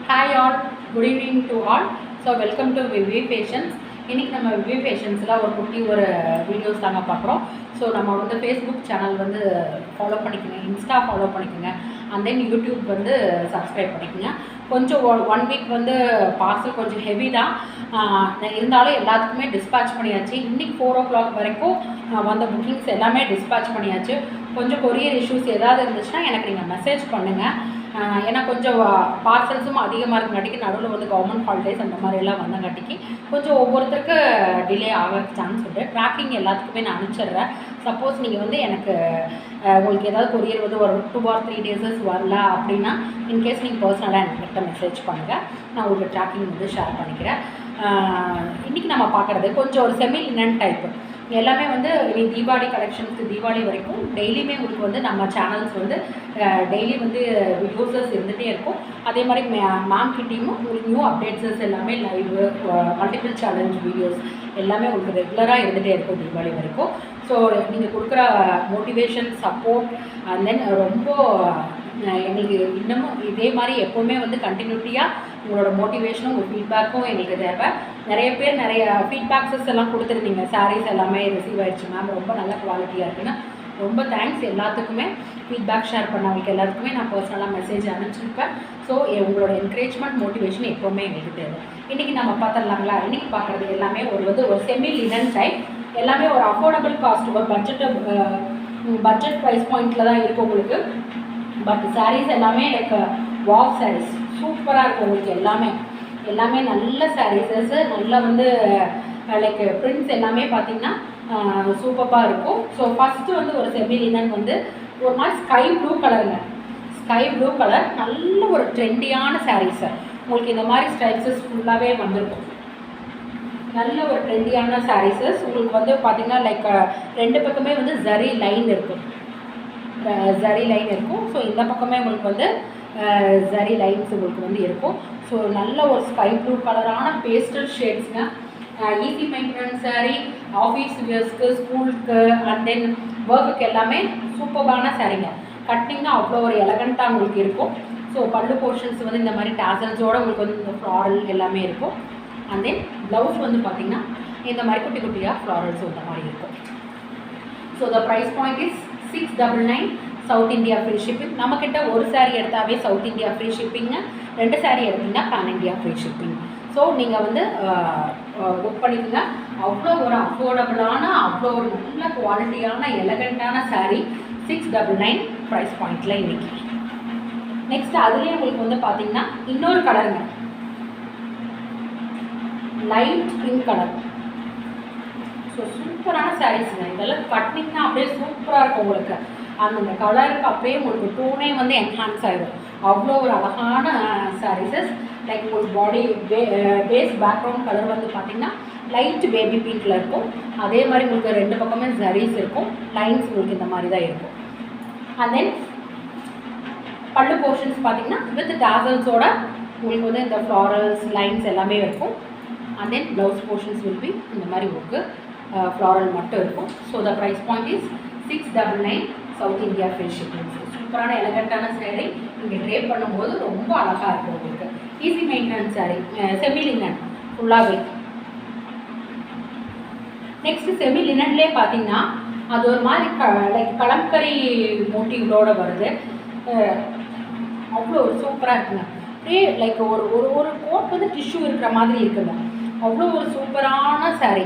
Hi all, good evening to all. So welcome to Vivi Fashions. இன்றைக்கி நம்ம விவி ஃபேஷன்ஸில் ஒரு குட்டி ஒரு வீடியோஸ் தாங்க பார்க்குறோம். ஸோ நம்ம வந்து ஃபேஸ்புக் சேனல் வந்து ஃபாலோ பண்ணிக்கோங்க, இன்ஸ்டா ஃபாலோ பண்ணிக்கோங்க, அண்ட் தென் யூடியூப் வந்து சப்ஸ்கிரைப் பண்ணிக்கோங்க. கொஞ்சம் 1 வீக் வந்து பார்சல் கொஞ்சம் ஹெவி தான், இருந்தாலும் எல்லாத்துக்குமே டிஸ்பேட்ச் பண்ணியாச்சு. இன்றைக்கி 4 o'clock வரைக்கும் வந்த புக்கிங்ஸ் எல்லாமே டிஸ்பேட்ச் பண்ணியாச்சு. கொஞ்சம் கொரியர் இஷ்யூஸ் ஏதாவது இருந்துச்சுன்னா எனக்கு நீங்கள் மெசேஜ் பண்ணுங்கள். ஏன்னா கொஞ்சம் பார்சல்ஸும் அதிகமாக இருக்கங்காட்டிக்கு நடுவில் வந்து கவர்மெண்ட் ஹாலிடேஸ் அந்த மாதிரியெல்லாம் வந்தங்காட்டிக்கு கொஞ்சம் ஒவ்வொருத்தருக்கு டிலே ஆகிறதுக்கு சான்ஸ் இருக்குது. ட்ராக்கிங் எல்லாத்துக்குமே நான் அனுப்பிச்சிட்றேன். சப்போஸ் நீங்கள் வந்து எனக்கு உங்களுக்கு ஏதாவது கொரியர் வந்து ஒரு 2 or 3 days வரல அப்படின்னா இன்கேஸ் நீங்கள் பர்சனலாக என்கிட்ட மெசேஜ் பண்ணுங்கள், நான் உங்களுக்கு ட்ராக்கிங் வந்து ஷேர் பண்ணிக்கிறேன். இன்றைக்கி நம்ம பார்க்குறது கொஞ்சம் ஒரு செமி லினன் டைப்பு எல்லாமே வந்து தீபாவளி கலெக்ஷன்ஸ்க்கு தீபாவளி வரைக்கும் டெய்லியுமே உங்களுக்கு வந்து நம்ம சேனல்ஸ் வந்து டெய்லி வந்து வீடியோஸஸ் இருந்துகிட்டே இருக்கும். அதே மாதிரி மேம் கிட்டேயும் உங்களுக்கு நியூ அப்டேட்ஸஸ் எல்லாமே லைவ் மல்டிபிள் சேலஞ்ச் வீடியோஸ் எல்லாமே உங்களுக்கு ரெகுலராக இருந்துகிட்டே இருக்கும் தீபாவளி வரைக்கும். ஸோ நீங்கள் கொடுக்குற மோட்டிவேஷன் சப்போர்ட் அண்ட் தென் ரொம்ப எங்களுக்கு இன்னமும் இதே மாதிரி எப்போவுமே வந்து கண்டினியூட்டியாக உங்களோட மோட்டிவேஷனும் உங்கள் ஃபீட்பேக்கும் எங்களுக்கு தேவை. நிறைய பேர் நிறைய ஃபீட்பேக்ஸஸ் எல்லாம் கொடுத்துருந்தீங்க. சாரீஸ் எல்லாமே ரிசீவ் ஆகிடுச்சு மேம், ரொம்ப நல்ல குவாலிட்டியாக இருக்குன்னு. ரொம்ப தேங்க்ஸ் எல்லாத்துக்குமே. ஃபீட்பேக் ஷேர் பண்ணவங்களுக்கு எல்லாத்துக்குமே நான் பர்சனலாக மெசேஜ் அனுப்பிச்சிருப்பேன். ஸோ உங்களோட என்கரேஜ்மெண்ட் மோட்டிவேஷன் எப்போவுமே எங்களுக்கு தேவை. இன்றைக்கி நம்ம பார்த்துடலாங்களா? இன்றைக்கி பார்க்குறது எல்லாமே ஒரு செமி லினன் டைப், எல்லாமே ஒரு அஃபோர்டபுள் காஸ்ட், ஒரு பட்ஜெட் ப்ரைஸ் பாயிண்டில் தான் இருக்குது உங்களுக்கு. பட் சாரீஸ் எல்லாமே லைக் வாவ் சாரீஸ் சூப்பராக இருக்கும் உங்களுக்கு. எல்லாமே நல்ல சாரீஸஸ், நல்லா வந்து லைக் பிரிண்ட்ஸ் எல்லாமே பார்த்திங்கன்னா சூப்பராக இருக்கும். ஸோ ஃபஸ்ட்டு வந்து ஒரு செமி லினன் வந்து ஒரு மாதிரி ஸ்கை ப்ளூ கலருங்க, ஸ்கை ப்ளூ கலர், நல்ல ஒரு ட்ரெண்டியான சாரீஸு உங்களுக்கு. இந்த மாதிரி ஸ்டைப்ஸஸ் ஃபுல்லாகவே வந்திருக்கும். நல்ல ஒரு ட்ரெண்டியான சாரீஸஸ் உங்களுக்கு வந்து பார்த்திங்கன்னா லைக் 2 பக்கமே வந்து ஜரி லைன் இருக்கும். ஸோ இந்த பக்கமே உங்களுக்கு வந்து ஜரி லைன்ஸ் உங்களுக்கு வந்து இருக்கும். ஸோ நல்ல ஒரு ஸ்கை ப்ளூ கலரான பேஸ்டல் ஷேட்ஸுங்க. ஈஸி மெயின்டெனன்ஸ் சாரீ, ஆஃபீஸ் வியர்ஸ்க்கு, ஸ்கூலுக்கு அண்ட் தென் ஒர்க்குக்கு எல்லாமே சூப்பரான சாரீங்க. கட்டிங்னா அவ்வளோ ஒரு எலகண்ட்டாக உங்களுக்கு இருக்கும். ஸோ பல்லு போர்ஷன்ஸ் வந்து இந்த மாதிரி டேசல்ஸோடு உங்களுக்கு வந்து இந்த ஃப்ளாரல் எல்லாமே இருக்கும். அண்ட் தென் ப்ளவுஸ் வந்து பார்த்திங்கன்னா இந்த மாதிரி குட்டி குட்டியாக ஃப்ளாரல்ஸ் இந்த மாதிரி இருக்கும். So the price point is 699 south India free shipping. நம்மக்கிட்ட ஒரு சாரீ எடுத்தாவே சவுத் இந்தியா ஃப்ரீ ஷிப்பிங்கு, 2 சாரீ எடுத்திங்கன்னா pan India free shipping. So நீங்கள் வந்து புக் பண்ணிக்கோங்க. அவ்வளோ ஒரு அஃபோர்டபுளான, அவ்வளோ ஒரு நல்ல குவாலிட்டியான எலகண்ட்டான சாரீ 699 ப்ரைஸ் பாயிண்டில் இன்றைக்கி. நெக்ஸ்ட் அதுலேயே உங்களுக்கு வந்து பார்த்திங்கன்னா இன்னொரு கலருங்க, லைட் பிங்க் கலர். ஸோ சூப்பரான சாரீஸுங்க. இதெல்லாம் கட்டிங்னா அப்படியே சூப்பராக இருக்கும் உங்களுக்கு. அந்த கலருக்கு அப்படியே உங்களுக்கு டோனே வந்து என்ஹான்ஸ் ஆகிடும். அவ்வளோ ஒரு அழகான சாரீஸஸ். லைக் உங்களுக்கு பாடி பேஸ் பேக்ரவுண்ட் கலர் வந்து பார்த்திங்கன்னா லைட் பேபி பிங்க்கில் இருக்கும். அதே மாதிரி உங்களுக்கு 2 பக்கமே ஜரீஸ் இருக்கும், லைன்ஸ் உங்களுக்கு இந்த மாதிரி தான் இருக்கும். அண்ட் தென் பல்லு போர்ஷன்ஸ் பார்த்திங்கன்னா வித் டாசல்ஸோட உங்களுக்கு வந்து இந்த ஃப்ளாரல்ஸ் லைன்ஸ் எல்லாமே இருக்கும். And then blouse portions will be இந்த மாதிரி உங்களுக்கு ஃப்ளாரல் மட்டும் இருக்கும். So the price point is 699 south India free shipping. சூப்பரான எலகண்ட்டான சாரீ நீங்கள் ட்ரேப் பண்ணும்போது ரொம்ப அழகாக இருக்கும் உங்களுக்கு. Easy maintenance sari, semi linen ஃபுல்லாகவே. நெக்ஸ்ட்டு செமி லினன்லேயே பார்த்தீங்கன்னா அது ஒரு மாதிரி லைக் கலம்கரி மோட்டிவ்லோடு வருது. அவ்வளோ ஒரு சூப்பராக இருக்குங்க. அப்படியே லைக் ஒரு கோட் வந்து டிஷ்யூ இருக்கிற மாதிரி இருக்குங்க. அவ்வளோ ஒரு சூப்பரான சாரீ.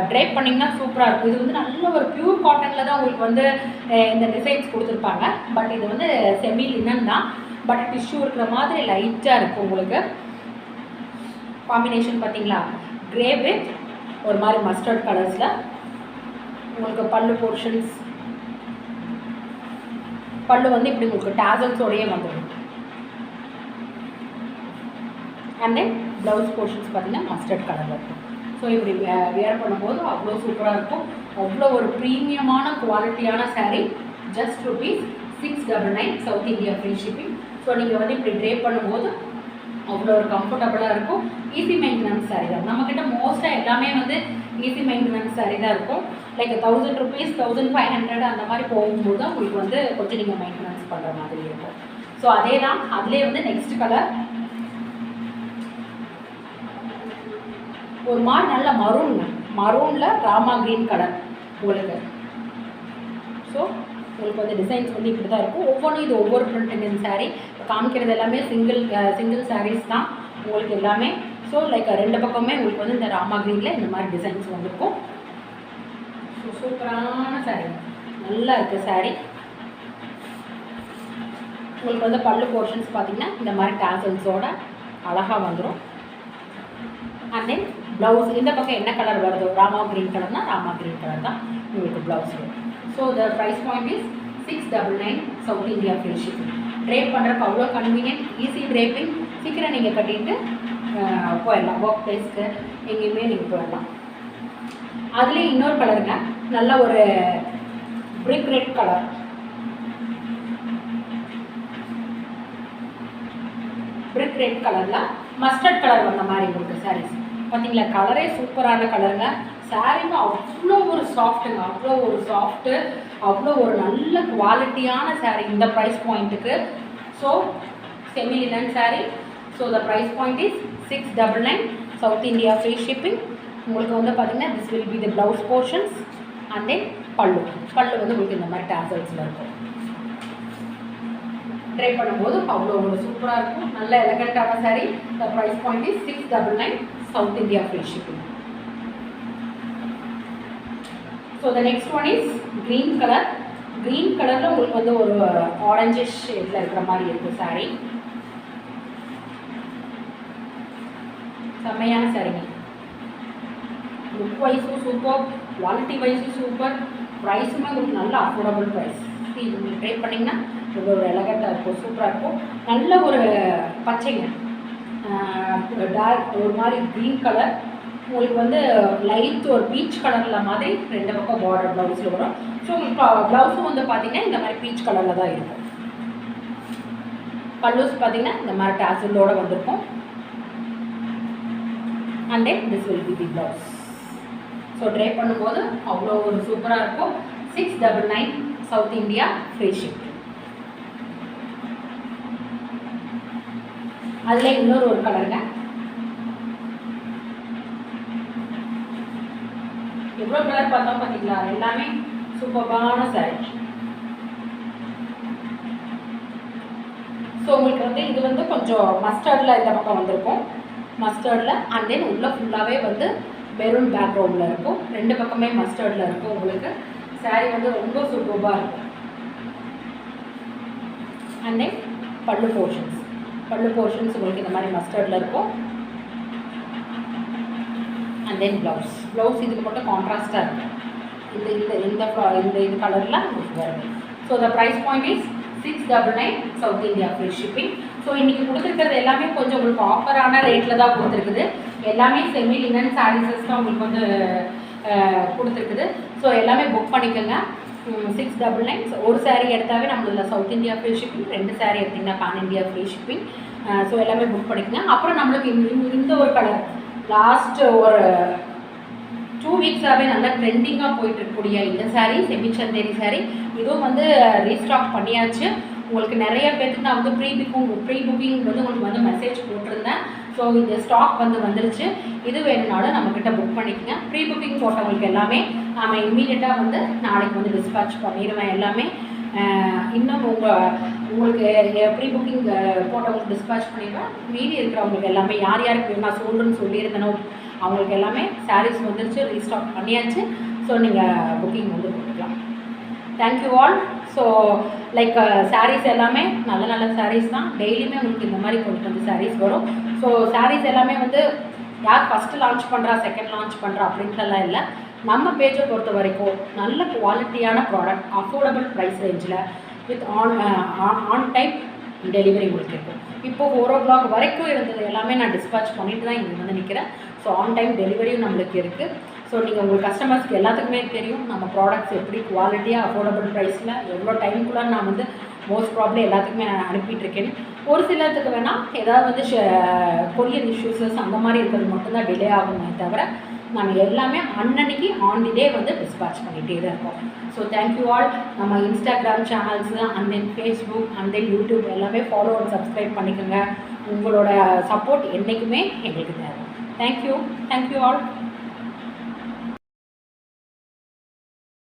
ட்ரைப் பண்ணிங்கன்னா சூப்பராக இருக்கும். இது வந்து நல்ல ஒரு பியூர் காட்டனில் தான் உங்களுக்கு வந்து இந்த டிசைன்ஸ் கொடுத்துருப்பாங்க. பட் இது வந்து செமி லினன் தான், பட் டிஷ்யூ இருக்கிற மாதிரி லைட்டாக இருக்கும் உங்களுக்கு. காம்பினேஷன் பார்த்தீங்களா, கிரே வித் ஒரு மாதிரி மஸ்டர்ட் கலர்ஸில் உங்களுக்கு பல்லு போர்ஷன்ஸ். பல்லு வந்து இப்படி உங்களுக்கு டேசல்ஸோடையே வந்துடும். அண்ட் தென் ப்ளவுஸ் போர்ஷன்ஸ் பார்த்திங்கன்னா மஸ்டர்ட் கலரில் இருக்கும். ஸோ இப்படி வியர் பண்ணும்போது அவ்வளோ சூப்பராக இருக்கும். அவ்வளோ ஒரு ப்ரீமியமான குவாலிட்டியான sari. Just ₹699 south India free shipping. So நீங்கள் வந்து இப்படி ட்ரேப் பண்ணும்போது அவ்வளோ ஒரு கம்ஃபர்டபுளாக இருக்கும். ஈஸி மெயின்டெனன்ஸ் சாரீ தான் நம்மக்கிட்ட. மோஸ்ட்டாக எல்லாமே வந்து ஈஸி மெயின்டெனன்ஸ் சாரீ தான் இருக்கும். லைக் ₹1000 1500 அந்த மாதிரி போகும்போது தான் உங்களுக்கு வந்து கொஞ்சம் நீங்கள் மெயின்டெனன்ஸ் பண்ணுற மாதிரி இருக்கும். ஸோ அதே தான். அதிலே வந்து நெக்ஸ்ட் கலர் ஒரு மாதிரி நல்ல மரூனில் ராமா க்ரீன் கலர் உங்களுக்கு. ஸோ உங்களுக்கு வந்து டிசைன்ஸ் வந்து இப்படி தான் இருக்கும். ஒவ்வொன்றும் இது ஒவ்வொரு பிரிண்ட் சாரீ காமிக்கிறது எல்லாமே சிங்கிள் சாரீஸ் தான் உங்களுக்கு எல்லாமே. ஸோ லைக் ரெண்டு பக்கமே உங்களுக்கு வந்து இந்த ராமா க்ரீனில் இந்த மாதிரி டிசைன்ஸ் வந்துருக்கும். ஸோ சூப்பரான சாரீ, நல்லா இருக்குது சாரீ. உங்களுக்கு வந்து பல்லு போர்ஷன்ஸ் பார்த்திங்கன்னா இந்த மாதிரி டேசல்ஸோட அழகாக வந்துடும். அண்ட் தென் ப்ளவுஸ் இந்த பக்கம் என்ன கலர் வருதோ ராமா க்ரீன் கலர்னால் ராமா க்ரீன் கலர் தான் உங்களுக்கு ப்ளவுஸ் வரும். So the price point is 699 south India free shipping. Drape பண்ணுறதுக்கு அவ்வளோ கன்வீனியன்ட், ஈஸி ட்ரேப்பிங். சீக்கிரம் நீங்கள் கட்டிட்டு போயிடலாம், ஒர்க் பிளேஸ்க்கு எங்கேயுமே நீங்கள் போயிடலாம். அதுலேயும் இன்னொரு கலருங்க, நல்ல ஒரு brick red colour. Brick red கலரில் மஸ்டர்ட் கலர் வந்த மாதிரி உங்களுக்கு சாரீஸ் பார்த்தீங்களா. கலரே சூப்பரான கலருங்க. சாரீங்க அவ்வளோ ஒரு சாஃப்ட்டுங்க, அவ்வளோ ஒரு சாஃப்ட்டு, அவ்வளோ ஒரு நல்ல குவாலிட்டியான சாரீ இந்த ப்ரைஸ் பாயிண்ட்டுக்கு. So semi linen sari. So the price point is 699 south India free shipping. உங்களுக்கு வந்து பார்த்திங்கன்னா this will be the blouse portions and then pallu வந்து உங்களுக்கு இந்த மாதிரி டேசல்ஸில் இருக்கும். ட்ரை பண்ணும்போது அவ்வளோ ஒரு சூப்பராக இருக்கும், நல்ல எலகண்ட்டான sari. The price point is 699 south India free shipping. So the next one is green colour. Green கலரில் உங்களுக்கு வந்து ஒரு ஆரஞ்சிஷ் ஷேடில் இருக்கிற மாதிரி இருக்குது சாரீ. செம்மையான சாரீங்க. லுக் வைஸும் சூப்பர், குவாலிட்டி வைஸும் சூப்பர், ப்ரைஸுமே உங்களுக்கு நல்ல அஃபோர்டபுள் ப்ரைஸ். நீங்கள் ட்ரை பண்ணிங்கன்னா ரொம்ப ஒரு எலகண்ட்டாக இருக்கும், சூப்பராக இருக்கும். நல்ல ஒரு பச்சைங்க, டார்க் ஒரு மாதிரி க்ரீன் கலர். உங்களுக்கு வந்து லைட் ஒரு பீச் கலரில் மாதிரி ரெண்டு பக்கம் பார்டர் ப்ளவுஸில் வரும். ஸோ இப்போ ப்ளவுஸும் வந்து பார்த்திங்கன்னா இந்த மாதிரி பீச் கலரில் தான் இருக்கும். பல்லூஸ் பார்த்திங்கன்னா இந்த மாதிரி டேசலோடு வந்திருக்கும். And then this will be the blouse. So try பண்ணும்போது அவ்வளோ ஒரு சூப்பராக இருக்கும். 699 சவுத் இந்தியா ஃப்ரீ ஷிப். அதில் இன்னொரு ஒரு கலருங்க, எவ்வளோ கலர் பார்த்தோம் பார்த்தீங்களா, எல்லாமே சூப்பரான சாரீ. ஸோ உங்களுக்கு வந்து இது வந்து கொஞ்சம் மஸ்டர்டில் இந்த பக்கம் வந்திருக்கும், மஸ்டர்டில். அண்ட் தென் உள்ள ஃபுல்லாகவே வந்து மெரூன் பேக்ரவுண்டில் இருக்கும், ரெண்டு பக்கமே மஸ்டர்டில் இருக்கும். உங்களுக்கு சாரீ வந்து ரொம்ப சூப்பராக இருக்கும். அண்ட் தென் பல்லு போர்ஷன்ஸ் உங்களுக்கு இந்த மாதிரி மஸ்டர்டில் இருக்கும். அண்ட் தென் ப்ளவுஸ் இதுக்கு மட்டும் கான்ட்ராஸ்டாக இருக்கும். இந்த இது கலரில் உங்களுக்கு வரும். So the price point is 699 south India free shipping. So இன்றைக்கி கொடுத்துருக்கிறது எல்லாமே கொஞ்சம் உங்களுக்கு ஆஃபரான ரேட்டில் தான் கொடுத்துருக்குது. எல்லாமே செமி லினன் சாரீஸஸ் தான் உங்களுக்கு வந்து கொடுத்துருக்குது. ஸோ எல்லாமே புக் பண்ணிக்கோங்க. 699 ஒரு சாரீ எடுத்தாவே நம்மள சவுத் இந்தியா ஃப்ரீ ஷிப்பிங், ரெண்டு சாரீ எடுத்திங்கன்னா pan India free shipping. So எல்லாமே புக் பண்ணிக்கோங்க. அப்புறம் நம்மளுக்கு இந்த ஒரு கலர் லாஸ்ட் ஒரு 2 வீக்ஸாகவே நல்லா ட்ரெண்டிங்காக போயிட்டு இருக்கக்கூடிய இந்த சாரீ செமி சந்தேரி சாரீ. இதுவும் வந்து ரீஸ்டாக் பண்ணியாச்சு. உங்களுக்கு நிறைய பேருக்கு நான் வந்து ப்ரீ புக்கிங் வந்து உங்களுக்கு வந்து மெசேஜ் போட்டிருந்தேன். ஸோ இந்த ஸ்டாக் வந்து வந்துருச்சு. இது வேணுனாலும் நம்மக்கிட்ட புக் பண்ணிக்கோங்க. ப்ரீ புக்கிங் போட்டவங்களுக்கு எல்லாமே நாம் இம்மீடியட்டாக வந்து நாளைக்கு வந்து டிஸ்பேட்ச் பண்ணிடுவேன் எல்லாமே. இன்னும் உங்களுக்கு ப்ரீ புக்கிங் போட்டவங்களுக்கு டிஸ்பேட்ச் பண்ணிடுவேன். மீதி இருக்கிறவங்களுக்கு எல்லாமே யார் யாருக்கு நான் சொல்கிறேன்னு சொல்லியிருந்தனோ அவங்களுக்கு எல்லாமே சாரீஸ் வந்துருச்சு, ரீஸ்டாக் பண்ணியாச்சு. ஸோ நீங்கள் புக்கிங் வந்து போட்டுக்கலாம். Thank you all. So like saris எல்லாமே நல்ல சாரீஸ் தான். டெய்லியுமே உங்களுக்கு இந்த மாதிரி கொண்டு வந்து சாரீஸ் வரும். ஸோ சாரீஸ் எல்லாமே வந்து யார் ஃபஸ்ட்டு லான்ச் பண்ணுறா, செகண்ட் லான்ச் பண்ணுறா அப்படின்ட்டுலாம் இல்லை. நம்ம பேஜை பொறுத்த வரைக்கும் நல்ல குவாலிட்டியான ப்ராடக்ட், அஃபோர்டபுள் ப்ரைஸ் ரேஞ்சில் வித் ஆன் டைம் டெலிவரி உங்களுக்கு இருக்கும். இப்போது 4 o'clock வரைக்கும் இருந்தது எல்லாமே நான் டிஸ்பேட்ச் பண்ணிட்டு தான் இங்கே வந்து நிற்கிறேன். ஸோ ஆன் டைம் டெலிவரியும் நம்மளுக்கு இருக்குது. ஸோ நீங்கள் உங்கள் கஸ்டமர்ஸ்க்கு எல்லாத்துக்குமே தெரியும் நம்ம ப்ராடக்ட்ஸ் எப்படி குவாலிட்டியாக அஃபோர்டபுள் ப்ரைஸில் எவ்வளோ டைமுக்குள்ளே நான் வந்து மோஸ்ட் ப்ராப்ளம் எல்லாத்துக்குமே நான் அனுப்பிட்டுருக்கேன். ஒரு சிலத்துக்கு வேணால் ஏதாவது வந்து கொரியர் இஷ்யூஸஸ் அந்த மாதிரி இருக்கிறது மட்டும்தான் டிலே ஆகுமே தவிர நாங்கள் எல்லாமே அன்னன்னைக்கு ஆன் தி டே வந்து டிஸ்பேட்ச் பண்ணிகிட்டே தான் இருக்கோம். So thank you all. நம்ம இன்ஸ்டாகிராம் சேனல்ஸு and then Facebook and then YouTube எல்லாமே ஃபாலோ அண்ட் சப்ஸ்கிரைப் பண்ணிக்கோங்க. உங்களோட சப்போர்ட் என்றைக்குமே எங்களுக்கு தேவை. Thank you all.